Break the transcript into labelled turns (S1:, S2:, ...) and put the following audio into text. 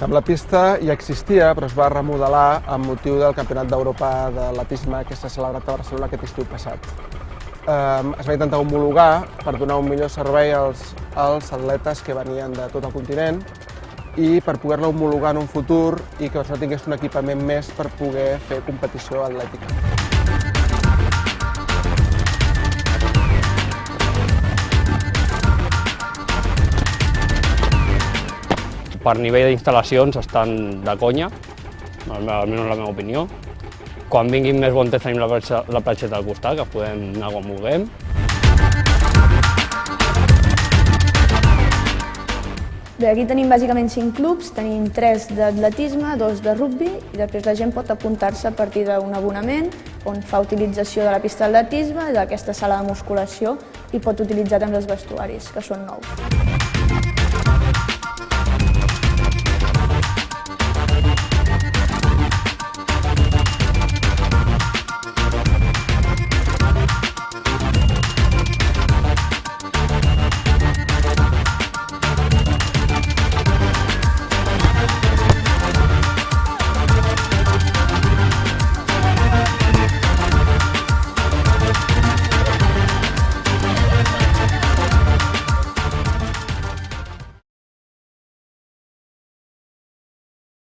S1: La pista ja existia, però es va remodelar amb motiu del Campionat d'Europa d'Atletisme que s'ha celebrat a Barcelona aquest estiu passat. Es va intentar homologar per donar un millor servei als atletes que venien de tot el continent i per poder-la homologar en un futur i que no tingués un equipament més per poder fer competició atlètica.
S2: Per nivell d'instal·lacions estan de conya, almenys la meva opinió. Quan vinguin més bon temps tenim la platgeta al costat, que podem anar quan vulguem.
S3: Bé, aquí tenim bàsicament 5 clubs, tenim 3 d'atletisme, 2 de rugbi i després la gent pot apuntar-se a partir d'un abonament on fa utilització de la pista d'atletisme, d'aquesta sala de musculació i pot utilitzar també els vestuaris, que són nous.